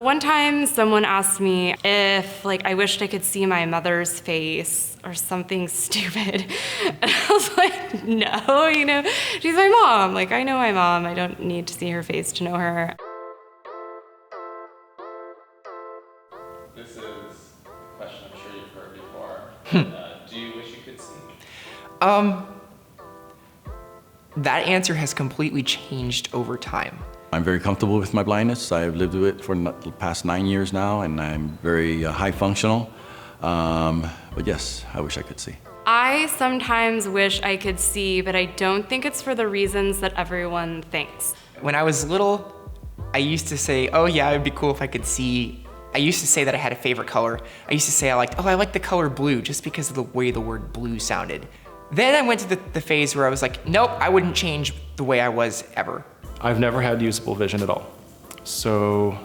One time someone asked me if I wished I could see my mother's face or something stupid. And I was like, no, she's my mom. I know my mom. I don't need to see her face to know her. This is a question I'm sure you've heard before. Do you wish you could see? That answer has completely changed over time. I'm very comfortable with my blindness. I've lived with it for the past 9 years now, and I'm very high functional. But yes, I wish I could see. I sometimes wish I could see, but I don't think it's for the reasons that everyone thinks. When I was little, I used to say, oh yeah, it'd be cool if I could see. I used to say that I had a favorite color. I used to say I like the color blue just because of the way the word blue sounded. Then I went to the phase where I was like, nope, I wouldn't change the way I was ever. I've never had usable vision at all. So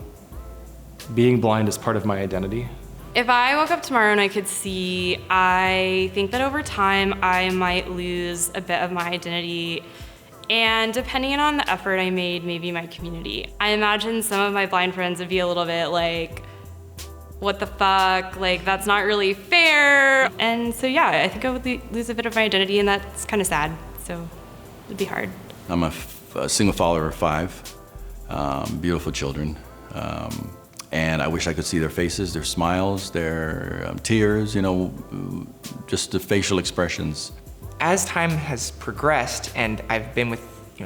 being blind is part of my identity. If I woke up tomorrow and I could see, I think that over time I might lose a bit of my identity, and depending on the effort I made, maybe my community. I imagine some of my blind friends would be a little bit like, what the fuck, that's not really fair. And so yeah, I think I would lose a bit of my identity, and that's kind of sad, so it'd be hard. I'm a single father of 5 beautiful children. And I wish I could see their faces, their smiles, their tears, just the facial expressions. As time has progressed and I've been with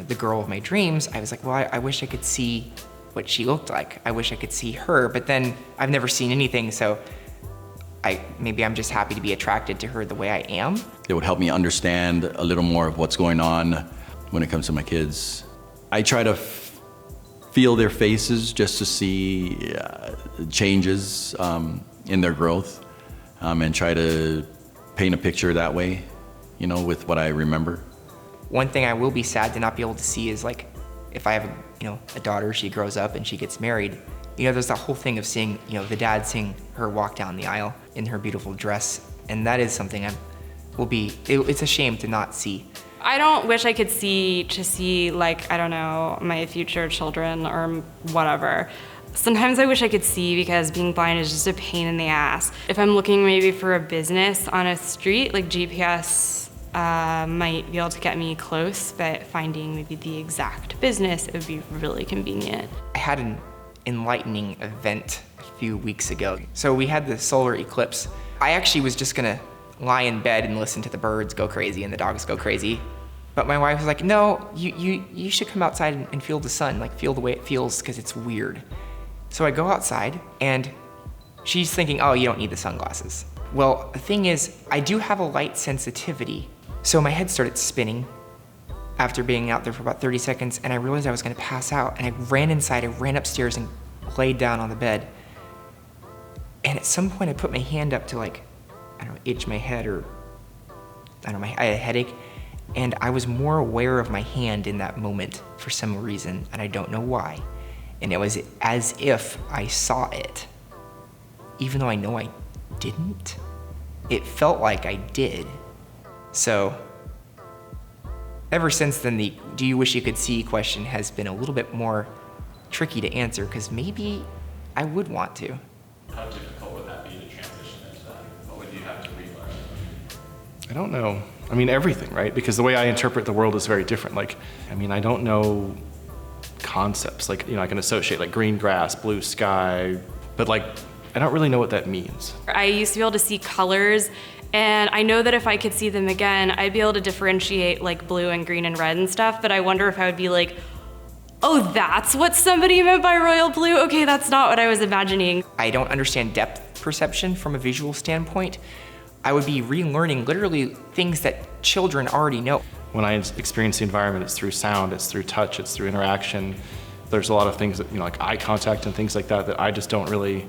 the girl of my dreams, I was like, well, I wish I could see what she looked like. I wish I could see her, but then I've never seen anything, so maybe I'm just happy to be attracted to her the way I am. It would help me understand a little more of what's going on when it comes to my kids. I try to feel their faces just to see changes in their growth, and try to paint a picture that way, with what I remember. One thing I will be sad to not be able to see is if I have a daughter, she grows up and she gets married, there's that whole thing of seeing, the dad seeing her walk down the aisle in her beautiful dress, and that is something it's a shame to not see. I don't wish I could see I don't know, my future children or whatever. Sometimes I wish I could see because being blind is just a pain in the ass. If I'm looking maybe for a business on a street, GPS might be able to get me close, but finding maybe the exact business, it would be really convenient. I had an enlightening event a few weeks ago. So we had the solar eclipse. I actually was just gonna lie in bed and listen to the birds go crazy and the dogs go crazy. But my wife was like, no, you should come outside and feel the sun, feel the way it feels, because it's weird. So I go outside and she's thinking, oh, you don't need the sunglasses. Well, the thing is, I do have a light sensitivity. So my head started spinning after being out there for about 30 seconds, and I realized I was gonna pass out, and I ran inside, I ran upstairs and laid down on the bed. And at some point I put my hand up to itch my head, or I had a headache, and I was more aware of my hand in that moment for some reason, and I don't know why. And it was as if I saw it, even though I know I didn't. It felt like I did. So ever since then, the do you wish you could see question has been a little bit more tricky to answer, because maybe I would want to. How difficult would that be to transition into that? What would you have to relearn? I don't know. I mean, everything, right? Because the way I interpret the world is very different. I don't know concepts. I can associate green grass, blue sky, but I don't really know what that means. I used to be able to see colors, and I know that if I could see them again, I'd be able to differentiate blue and green and red and stuff, but I wonder if I would be oh, that's what somebody meant by royal blue? Okay, that's not what I was imagining. I don't understand depth perception from a visual standpoint. I would be relearning literally things that children already know. When I experience the environment, it's through sound, it's through touch, it's through interaction. There's a lot of things that, eye contact and things like that I just don't really,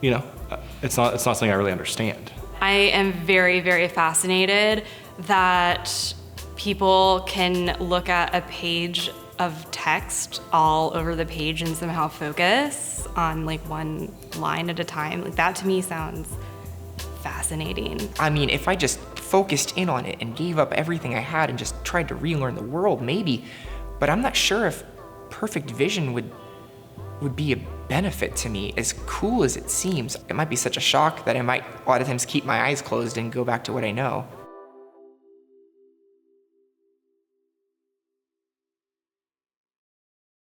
it's not something I really understand. I am very, very fascinated that people can look at a page of text all over the page and somehow focus on one line at a time. That to me sounds fascinating. I mean, if I just focused in on it and gave up everything I had and just tried to relearn the world, maybe, but I'm not sure if perfect vision would would be a benefit to me, as cool as it seems. It might be such a shock that I might a lot of times keep my eyes closed and go back to what I know.